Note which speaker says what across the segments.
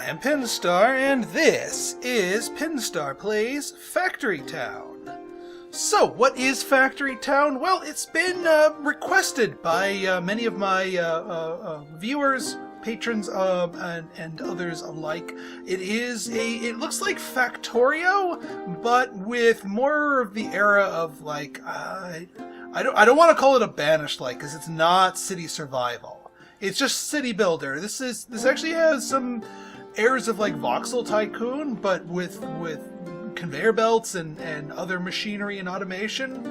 Speaker 1: I'm Pinstar, and this is Pinstar Plays Factory Town. So, what is Factory Town? Well, it's been requested by many of my viewers, patrons, and others alike. It looks like Factorio, but with more of the era of like, I don't want to call it a Banished-like, because it's not city survival. It's just city builder. This actually has some airs of like Voxel Tycoon, but with conveyor belts and other machinery and automation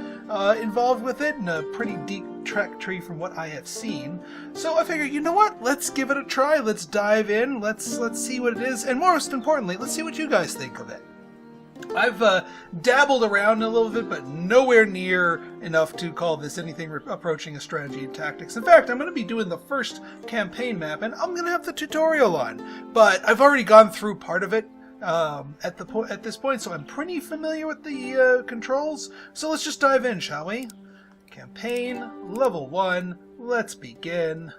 Speaker 1: involved with it, and a pretty deep track tree from what I have seen. So I figured, you know what? Let's give it a try. Let's dive in. Let's see what it is, and most importantly, let's see what you guys think of it. I've dabbled around a little bit, but nowhere near enough to call this anything approaching a strategy and tactics. In fact, I'm going to be doing the first campaign map, and I'm going to have the tutorial on. But I've already gone through part of it at this point, so I'm pretty familiar with the controls. So let's just dive in, shall we? Campaign, level 1, let's begin.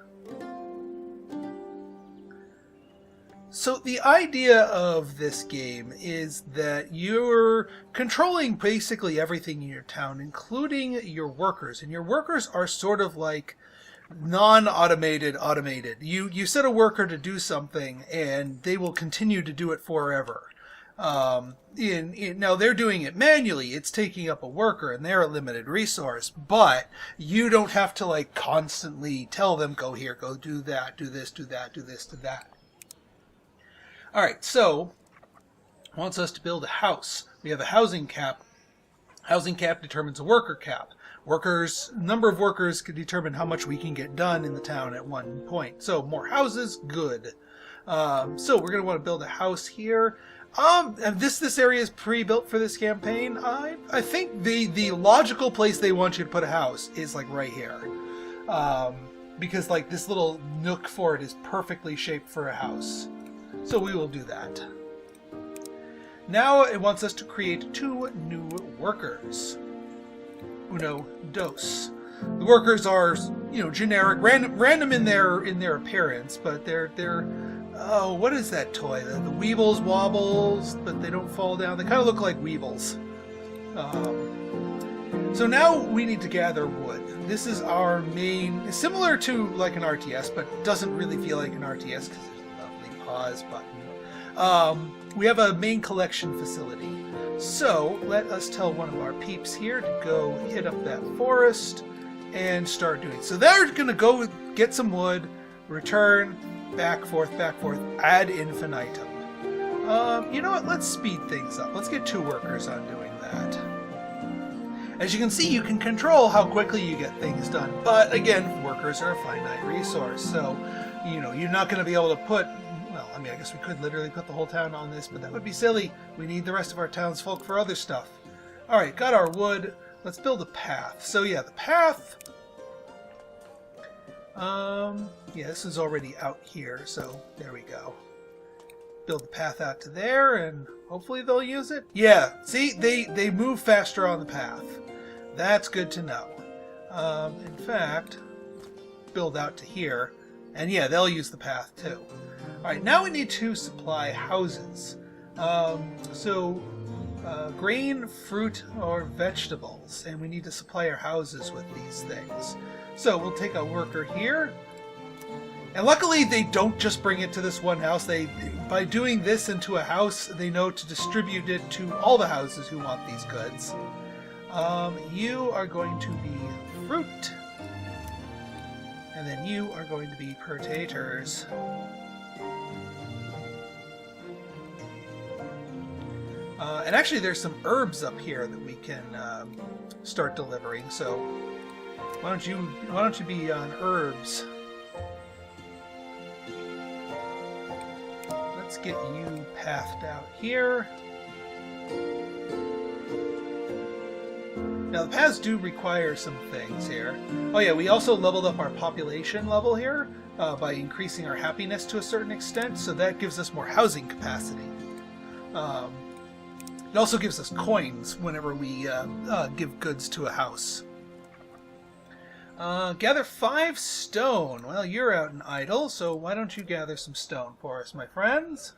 Speaker 1: So the idea of this game is that you're controlling basically everything in your town, including your workers. And your workers are sort of like non-automated automated. You set a worker to do something, and they will continue to do it forever. Now they're doing it manually. It's taking up a worker, and they're a limited resource. But you don't have to like constantly tell them, go here, go do that, do this, do that, do this, do that. Alright, so, wants us to build a house. We have a housing cap. Housing cap determines a worker cap. Number of workers can determine how much we can get done in the town at one point. So, more houses, good. So, we're going to want to build a house here. And this area is pre-built for this campaign. I think the logical place they want you to put a house is like right here. Because like this little nook for it is perfectly shaped for a house. So we will do that. Now it wants us to create 2 new workers. Uno, dos. The workers are, generic, random in their appearance, but they're oh, what is that toy? The Weebles wobbles, but they don't fall down. They kind of look like Weebles. So now we need to gather wood. This is our main, similar to like an RTS, but doesn't really feel like an RTS because pause button. We have a main collection facility. So let us tell one of our peeps here to go hit up that forest and start doing it. So they're going to go get some wood, return, back, forth, ad infinitum. You know what? Let's speed things up. Let's get 2 workers on doing that. As you can see, you can control how quickly you get things done. But again, workers are a finite resource. So, you're not going to be able to put... Well, I guess we could literally put the whole town on this, but that would be silly. We need the rest of our townsfolk for other stuff. Alright, got our wood. Let's build a path. So yeah, the path... yeah, this is already out here, so there we go. Build the path out to there, and hopefully they'll use it. Yeah, see, they move faster on the path. That's good to know. In fact, build out to here, and yeah, they'll use the path too. Alright, now we need to supply houses. Grain, fruit, or vegetables, and we need to supply our houses with these things. So we'll take a worker here, and luckily they don't just bring it to this one house. By doing this into a house, they know to distribute it to all the houses who want these goods. You are going to be fruit, and then you are going to be potatoes. And actually there's some herbs up here that we can start delivering, so why don't you be on herbs? Let's get you pathed out here. Now the paths do require some things here. Oh yeah, we also leveled up our population level here by increasing our happiness to a certain extent, so that gives us more housing capacity. It also gives us coins whenever we give goods to a house. Gather 5 stone. Well, you're out and idle, so why don't you gather some stone for us, my friends?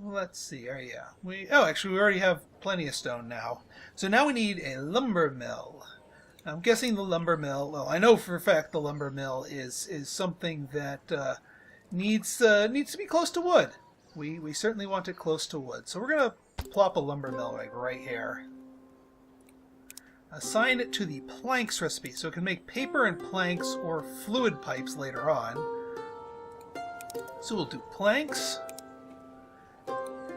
Speaker 1: let's see. Oh, yeah. Actually, we already have plenty of stone now. So now we need a lumber mill. I'm guessing the lumber mill. Well, I know for a fact the lumber mill is something that needs to be close to wood. We certainly want it close to wood. So we're gonna plop a lumber mill like right here. Assign it to the planks recipe, so it can make paper and planks or fluid pipes later on. So we'll do planks.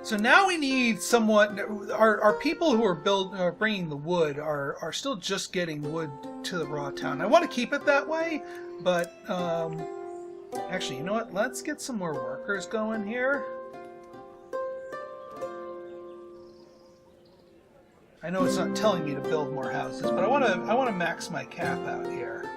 Speaker 1: So now we need somewhat. Our people who are bringing the wood are still just getting wood to the raw town. I want to keep it that way, but actually, you know what? Let's get some more workers going here. I know it's not telling me to build more houses, but I want to max my cap out here.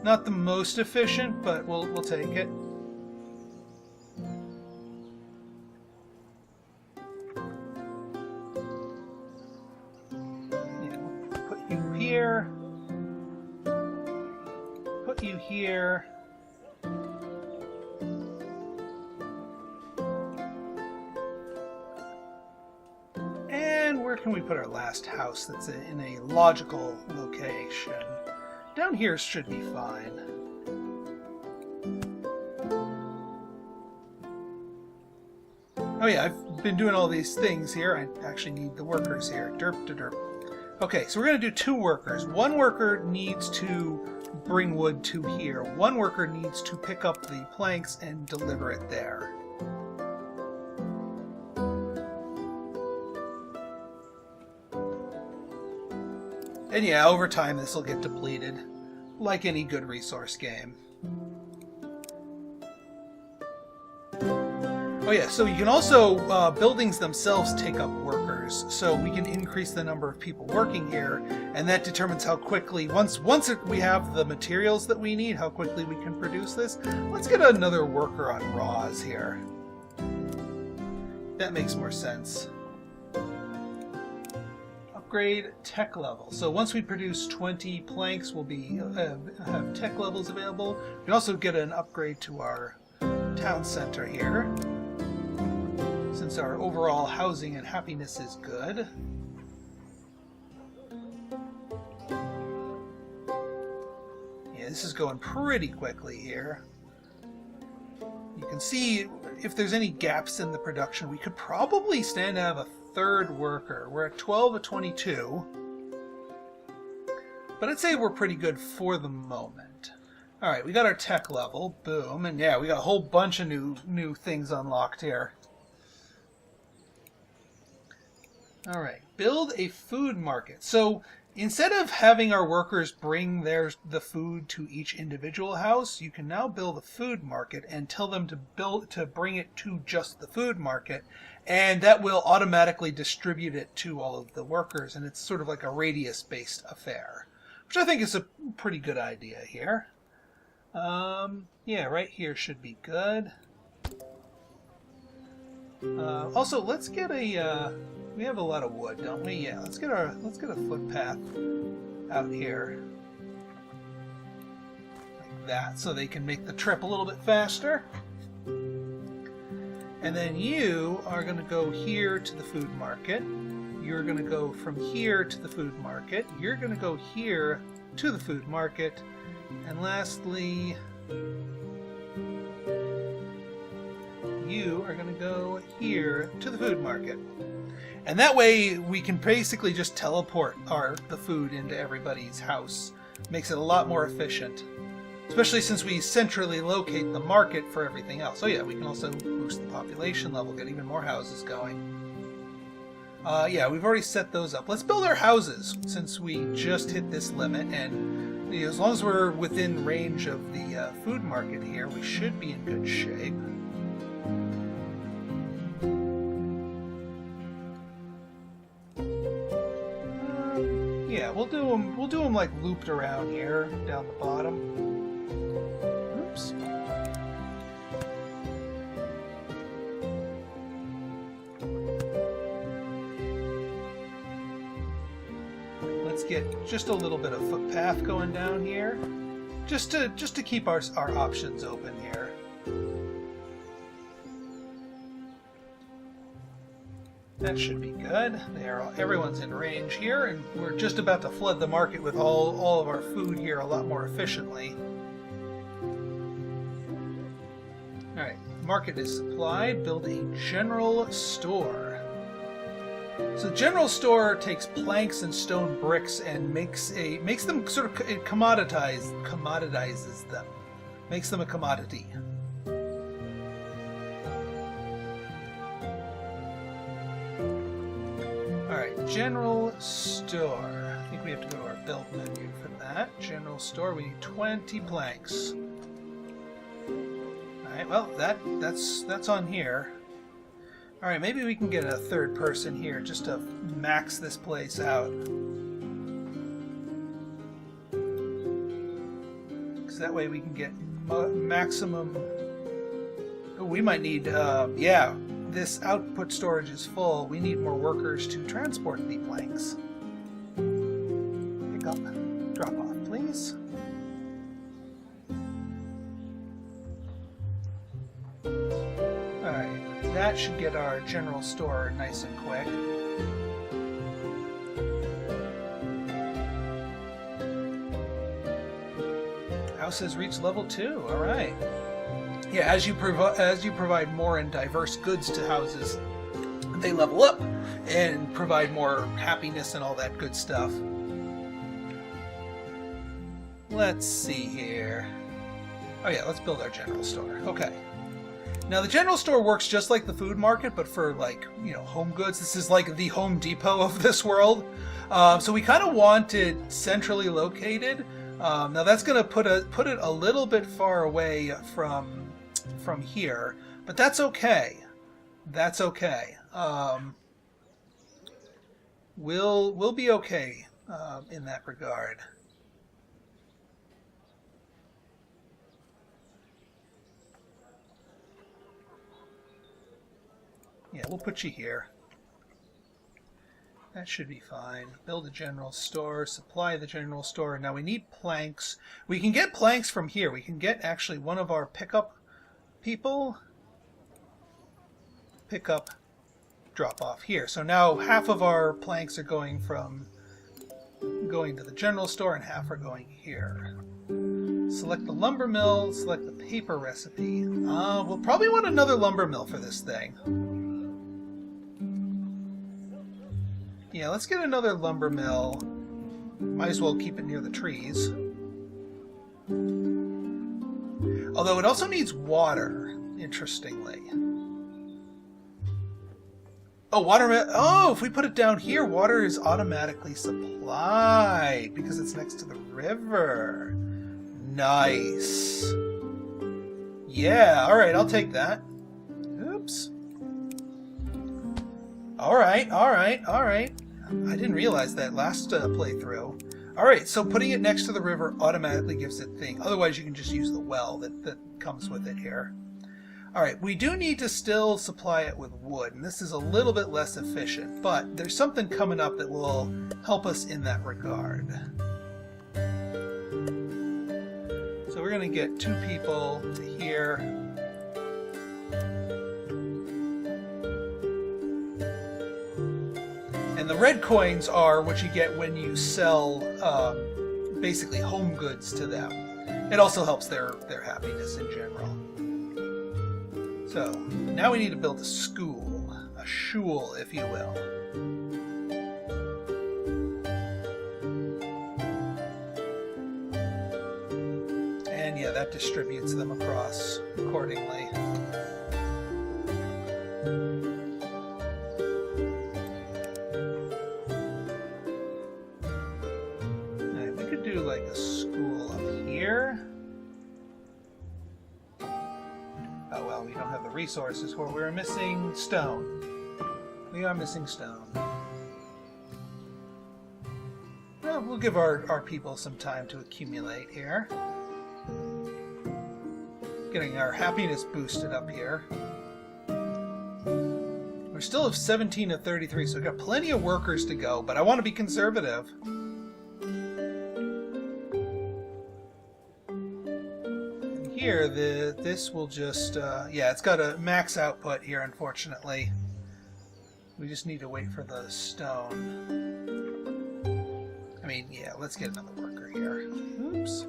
Speaker 1: Not the most efficient, but we'll take it. Yeah, put you here. Put you here. And where can we put our last house that's in a logical location? Down here should be fine. Oh yeah, I've been doing all these things here. I actually need the workers here. Derp to derp. Okay, so we're going to do 2 workers. 1 worker needs to bring wood to here. 1 worker needs to pick up the planks and deliver it there. And yeah, over time this will get depleted, like any good resource game. Oh yeah, so you can also, buildings themselves take up workers, so we can increase the number of people working here, and that determines how quickly, once we have the materials that we need, how quickly we can produce this. Let's get another worker on raws here. That makes more sense. Upgrade tech level. So once we produce 20 planks, we'll be have tech levels available. We can also get an upgrade to our town center here, since our overall housing and happiness is good. Yeah, this is going pretty quickly here. You can see if there's any gaps in the production, we could probably stand to have a 3rd worker. We're at 12 of 22. But I'd say we're pretty good for the moment. Alright, we got our tech level. Boom. And yeah, we got a whole bunch of new things unlocked here. Alright, build a food market. So instead of having our workers bring the food to each individual house, you can now build a food market and tell them to bring it to just the food market, and that will automatically distribute it to all of the workers, and it's sort of like a radius-based affair, which I think is a pretty good idea here. Yeah, right here should be good. Also, let's get a we have a lot of wood, don't we? Yeah, let's get a footpath out here like that, so they can make the trip a little bit faster. And then you are going to go here to the food market. You're going to go from here to the food market. You're going to go here to the food market. And lastly, you are going to go here to the food market. And that way we can basically just teleport the food into everybody's house. Makes it a lot more efficient. Especially since we centrally locate the market for everything else. Oh yeah, we can also boost the population level, get even more houses going. Yeah, we've already set those up. Let's build our houses, since we just hit this limit, and as long as we're within range of the food market here, we should be in good shape. Yeah, we'll do them like looped around here, down the bottom. Oops. let's get just a little bit of footpath going down here, just to keep our options open here. That should be good. Everyone's in range here, and we're just about to flood the market with all of our food here a lot more efficiently. Alright, market is supplied. Build a general store. So the general store takes planks and stone bricks and makes them sort of commoditizes them. Makes them a commodity. Alright, general store. I think we have to go to our build menu for that. General store, we need 20 planks. Alright, well, that's on here. Alright, maybe we can get a third person here just to max this place out. Because that way we can get maximum... Oh, we might need, yeah. This output storage is full. We need more workers to transport the planks. Pick up. Drop off, please. Alright, that should get our general store nice and quick. House has reached level 2. Alright. Yeah, as you provide more and diverse goods to houses, they level up and provide more happiness and all that good stuff. Let's see here. Oh yeah, let's build our general store. Okay. Now the general store works just like the food market, but for like, you know, home goods. This is like the Home Depot of this world. So we kind of want it centrally located. Now that's going to put it a little bit far away from here, but that's okay. That's okay. We'll be okay in that regard. Yeah, we'll put you here. That should be fine. Build a general store, supply the general store. Now we need planks. We can get planks from here. We can get actually one of our pickup people. Pick up, drop off here. So now half of our planks are going to the general store and half are going here. Select the lumber mill, select the paper recipe. We'll probably want another lumber mill for this thing. Yeah, let's get another lumber mill. Might as well keep it near the trees. Although it also needs water, interestingly. Oh, oh, if we put it down here, water is automatically supplied because it's next to the river. Nice. Yeah, alright, I'll take that. Oops. Alright. I didn't realize that last playthrough. Alright, so putting it next to the river automatically gives it thing. Otherwise you can just use the well that comes with it here. Alright, we do need to still supply it with wood, and this is a little bit less efficient, but there's something coming up that will help us in that regard. So we're going to get 2 people to here. And the red coins are what you get when you sell basically home goods to them. It also helps their happiness in general. So, now we need to build a school. A shul, if you will. And yeah, that distributes them across accordingly. Alright, we could do like a school up here. Oh well, we don't have the resources for it. We're missing stone. We are missing stone. Well, we'll give our people some time to accumulate here. Getting our happiness boosted up here. We're still at 17 of 33, so we've got plenty of workers to go, but I want to be conservative. here, this will just, yeah, it's got a max output here, unfortunately. We just need to wait for the stone. I mean, yeah, let's get another worker here. Oops.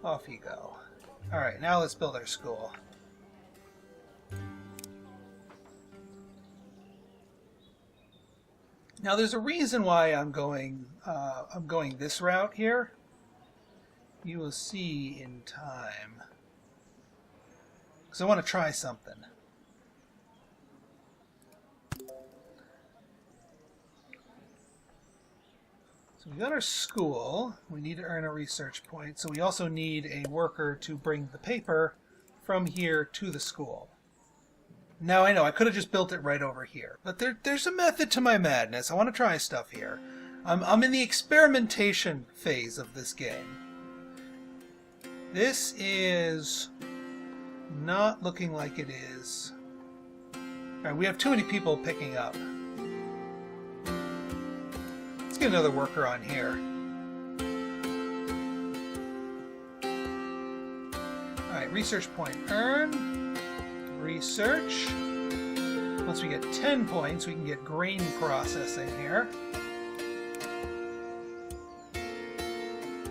Speaker 1: Off you go. Alright, now let's build our school. Now there's a reason why I'm going this route here. You will see in time. Because I want to try something. So we got our school. We need to earn a research point. So we also need a worker to bring the paper from here to the school. Now I know I could have just built it right over here, but there's a method to my madness. I want to try stuff here. I'm in the experimentation phase of this game. This is not looking like it is. Alright, we have too many people picking up. Let's get another worker on here. Alright, research point earn. Research. Once we get 10 points, we can get grain processing here.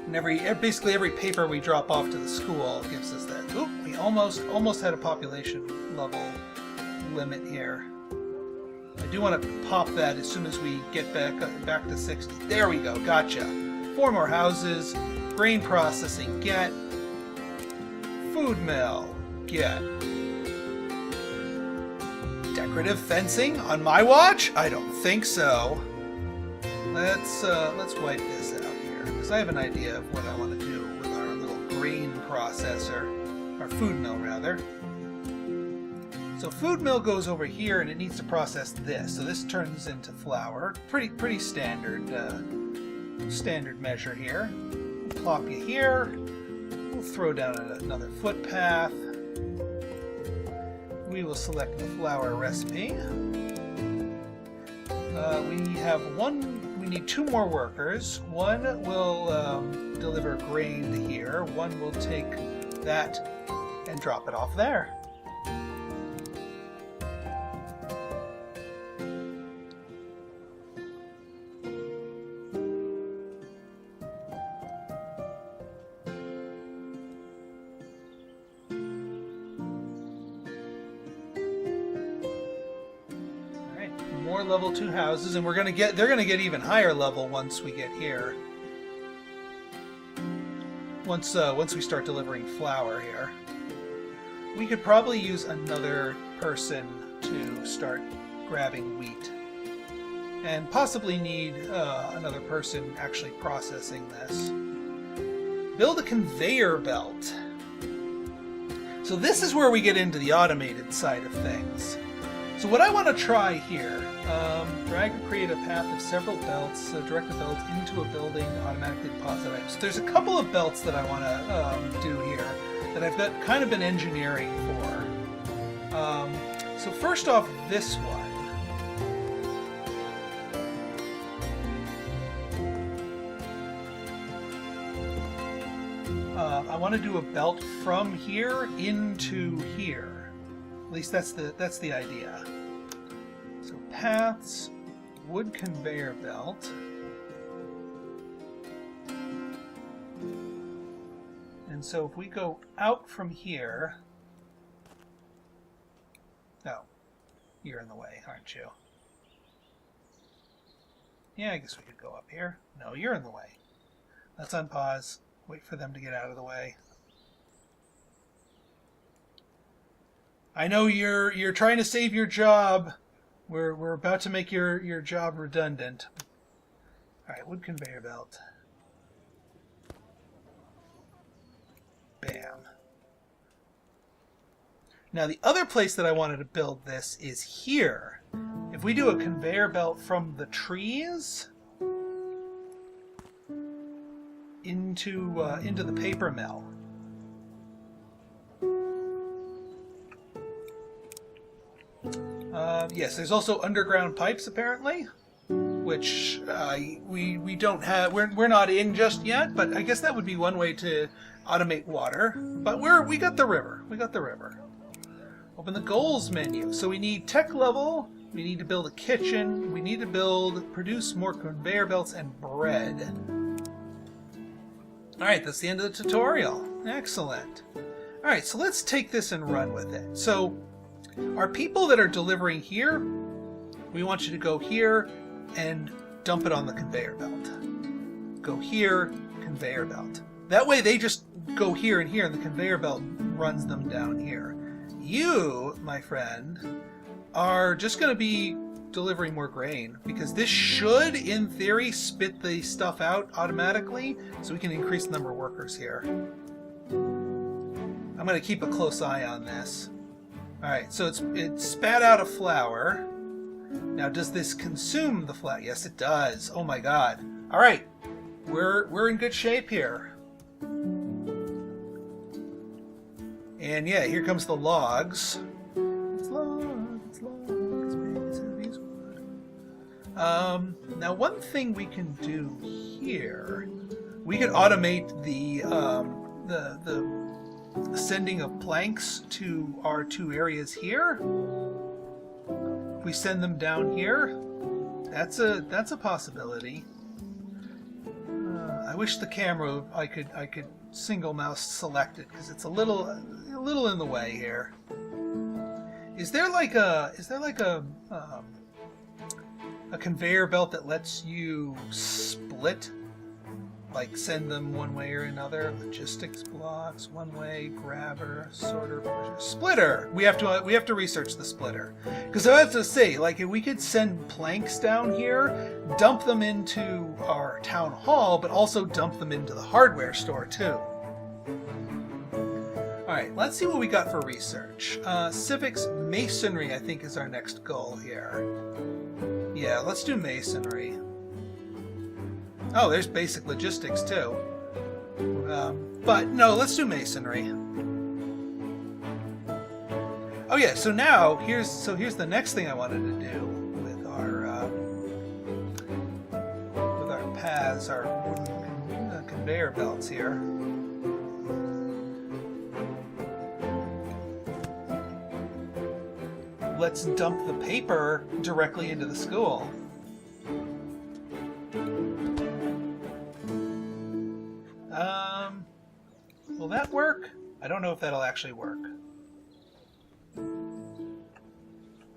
Speaker 1: And basically every paper we drop off to the school gives us that. Oop, we almost had a population level limit here. I do want to pop that as soon as we get back to 60. There we go, gotcha. 4 more houses, grain processing, get. Food mill, get. Decorative fencing on my watch? I don't think so. Let's wipe this out here, because I have an idea of what I want to do with our little grain processor, our food mill rather. So food mill goes over here, and it needs to process this. So this turns into flour. Pretty standard standard measure here. We'll plop you here. We'll throw down another footpath. We will select the flour recipe. We need 2 more workers. One will deliver grain to here. One will take that and drop it off there. More level 2 houses, and they're gonna get even higher level once we get here. Once we start delivering flour here. We could probably use another person to start grabbing wheat. And possibly need another person actually processing this. Build a conveyor belt. So this is where we get into the automated side of things. So what I want to try here, drag or create a path of several belts, direct the belt into a building, automatically deposit items. There's a couple of belts that I want to do here that I've kind of been engineering for. So first off, this one. I want to do a belt from here into here. At least that's the idea. So paths, wood conveyor belt. And so if we go out from here... Oh, you're in the way, aren't you? Yeah, I guess we could go up here. No, you're in the way. Let's unpause. Wait for them to get out of the way. I know you're trying to save your job. We're about to make your job redundant. All right, wood conveyor belt. Bam. Now the other place that I wanted to build this is here. If we do a conveyor belt from the trees into the paper mill. Yes, there's also underground pipes apparently, which we don't have. We're not in just yet, but I guess that would be one way to automate water. But we got the river. We got the river. Open the goals menu. So we need tech level. We need to build a kitchen. We need to produce more conveyor belts and bread. All right, that's the end of the tutorial. Excellent. All right, so let's take this and run with it. So our people that are delivering here, we want you to go here and dump it on the conveyor belt. Go here, conveyor belt. That way they just go here, and the conveyor belt runs them down here. You, my friend, are just going to be delivering more grain, because this should, in theory, spit the stuff out automatically, so we can increase the number of workers here. I'm going to keep a close eye on this. Alright, so it spat out a flour. Now, does this consume the flour? Yes, it does. Oh my god. Alright, we're in good shape here. And yeah, here comes the logs. It's logs, it's babies wood. Now, one thing we can do here, we could automate the sending of planks to our 2 areas here. If we send them down here, that's a possibility. I wish the camera I could single mouse select it, because it's a little in the way here. Is there like a conveyor belt that lets you split? Like send them one way or another? Logistics blocks, one way, grabber, sorter, pusher, splitter. We have to research the splitter, because I have to say, like, if we could send planks down here, dump them into our town hall, but also dump them into the hardware store too. All right, let's see what we got for research. Civics Masonry, I think, is our next goal here. Yeah, let's do Masonry. Oh, there's basic logistics too. But no, let's do Masonry. Oh yeah, so now here's the next thing I wanted to do with our paths, our wooden conveyor belts here. Let's dump the paper directly into the school. Will that work? I don't know if that'll actually work.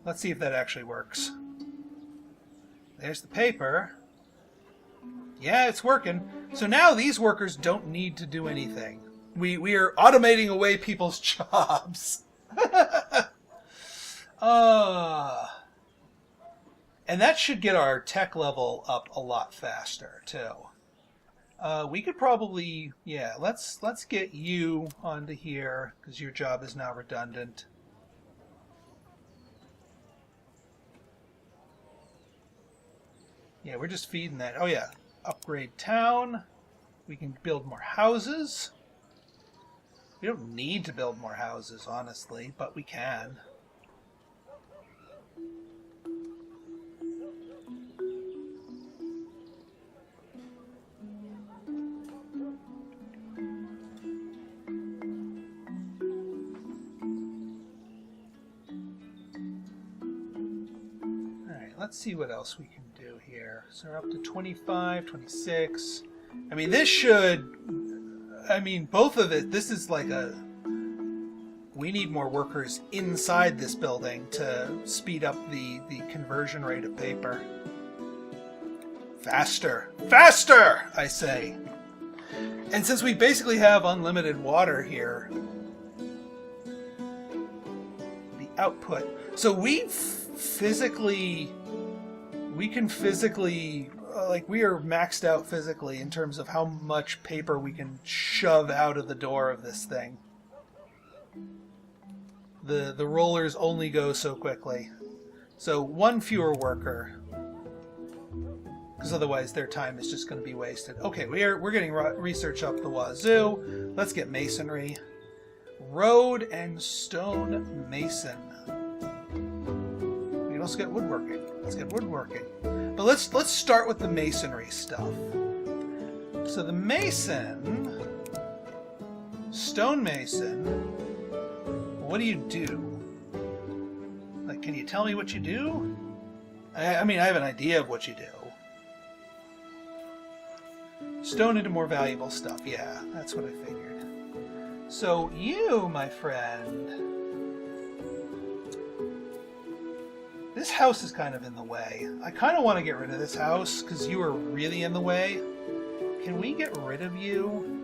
Speaker 1: Let's see if that actually works. There's the paper. Yeah, it's working. So now these workers don't need to do anything. We are automating away people's jobs. And that should get our tech level up a lot faster too. We could probably, yeah, let's get you onto here, because your job is now redundant. Yeah, we're just feeding that. Oh yeah, upgrade town. We can build more houses. We don't need to build more houses, honestly, but we can. Let's see what else we can do here. So we're up to 25, 26. I mean, this should... I mean, both of it, this is like a... We need more workers inside this building to speed up the conversion rate of paper. Faster! Faster! I say. And since we basically have unlimited water here, the output... So we can physically, like, we are maxed out physically in terms of how much paper we can shove out of the door of this thing. The rollers only go so quickly. So one fewer worker, because otherwise their time is just going to be wasted. Okay, we're getting research up the wazoo. Let's get masonry. Road and stone mason. also get woodworking. Let's get woodworking. But let's start with the masonry stuff. So the mason, stonemason, what do you do? Like, can you tell me what you do? I mean, I have an idea of what you do. Stone into more valuable stuff. Yeah, that's what I figured. So you, my friend, this house is kind of in the way. I kind of want to get rid of this house because you are really in the way. Can we get rid of you?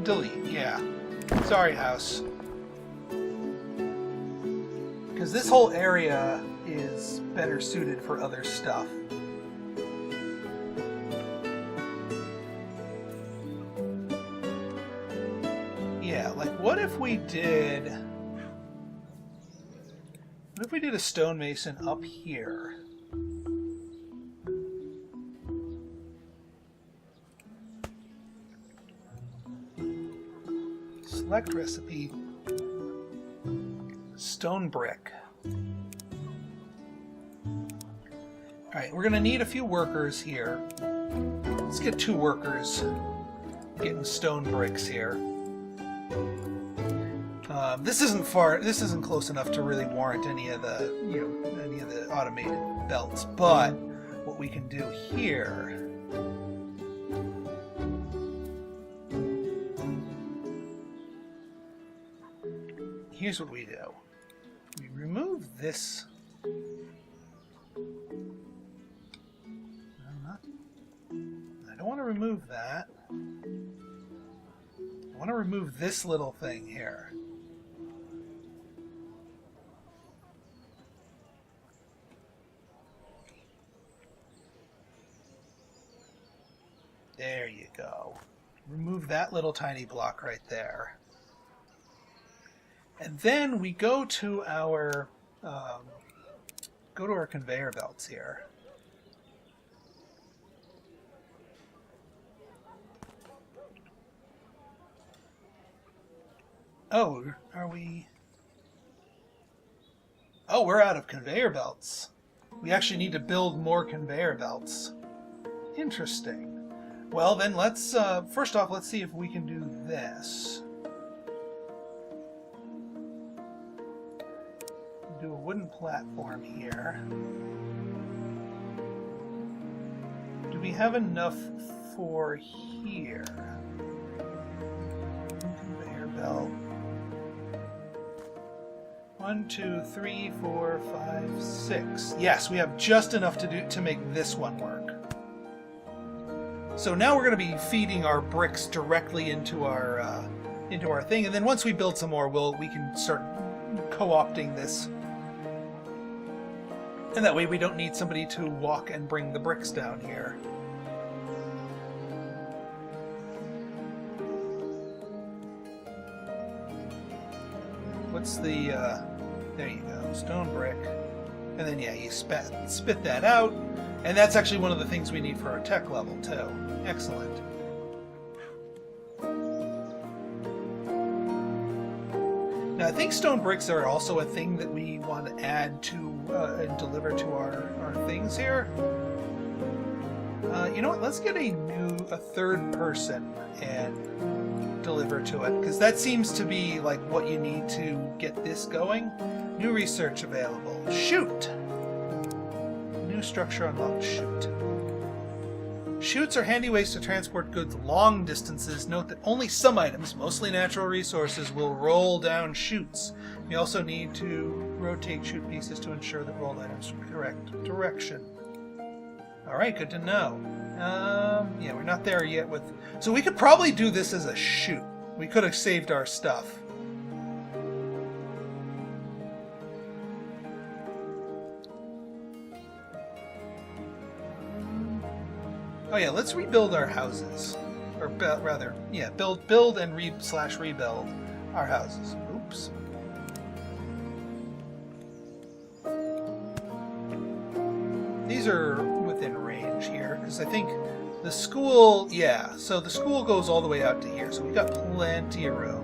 Speaker 1: Delete, yeah. Sorry, house. Because this whole area is better suited for other stuff. Yeah, like what if we did... What if we did a stonemason up here? Select recipe. Stone brick. Alright, we're going to need a few workers here. Let's get 2 workers getting stone bricks here. This isn't close enough to really warrant any of the, any of the automated belts, but what we can do here... Here's what we do. We remove this... I don't want to remove that. I want to remove this little thing here. There you go. Remove that little tiny block right there. And then we go to our conveyor belts here. Oh, are we... Oh, we're out of conveyor belts. We actually need to build more conveyor belts. Interesting. Well, then let's, first off, let's see if we can do this. Do a wooden platform here. Do we have enough for here? Conveyor belt. 1, 2, 3, 4, 5, 6. Yes, we have just enough to make this one work. So now we're going to be feeding our bricks directly into our thing, and then once we build some more, we can start co-opting this. And that way we don't need somebody to walk and bring the bricks down here. What's the, there you go, stone brick. And then, yeah, you spit that out. And that's actually one of the things we need for our tech level, too. Excellent. Now, I think stone bricks are also a thing that we want to add to and deliver to our things here. You know what? Let's get a third person and deliver to it, because that seems to be like what you need to get this going. New research available. Shoot! New structure unlocked. Shoot. Chutes are handy ways to transport goods long distances. Note that only some items, mostly natural resources, will roll down chutes. You also need to rotate chute pieces to ensure that rolled items are in the correct direction. Alright, good to know. Yeah, we're not there yet with... So we could probably do this as a chute. We could have saved our stuff. Oh yeah, let's rebuild our houses. Or rather, yeah, build and rebuild our houses. Oops. These are within range here, because I think The school, yeah, so the school goes all the way out to here, so we got plenty of room.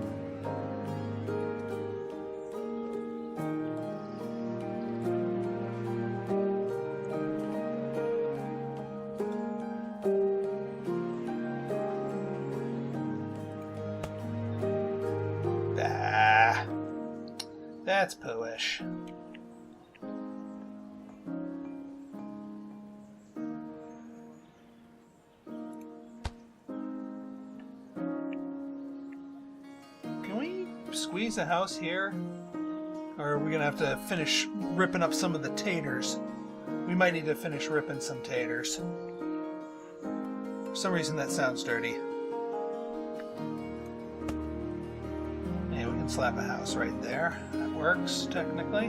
Speaker 1: Ah, that's pooish. Squeeze a house here? Or are we gonna have to finish ripping up some of the taters? We might need to finish ripping some taters. For some reason that sounds dirty. And we can slap a house right there. That works, technically.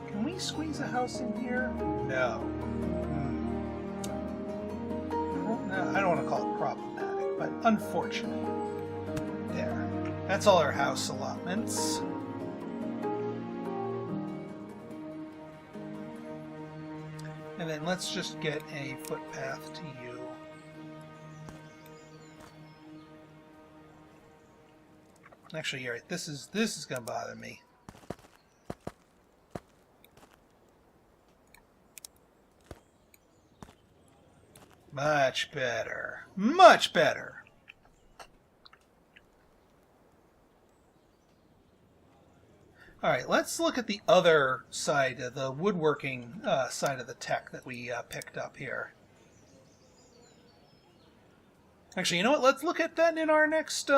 Speaker 1: Can we squeeze a house in here? No. I don't want to call it problematic, but unfortunate. There. That's all our house allotments. And then let's just get a footpath to you. Actually, you're right. This is going to bother me. Much better. Much better. Alright, let's look at the other side of the woodworking side of the tech that we picked up here. Actually, you know what? Let's look at that in our next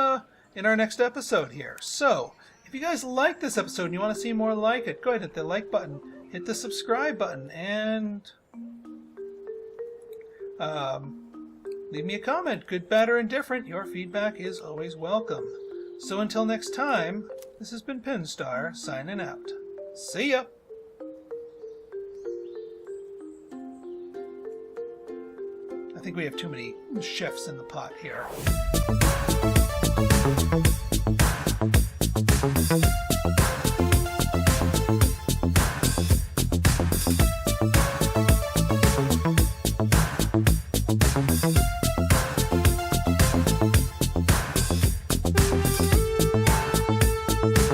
Speaker 1: episode here. So, if you guys like this episode and you want to see more like it, go ahead and hit the like button, hit the subscribe button, and leave me a comment. Good, bad, or indifferent. Your feedback is always welcome. So until next time, this has been Pinstar signing out. See ya! I think we have too many chefs in the pot here.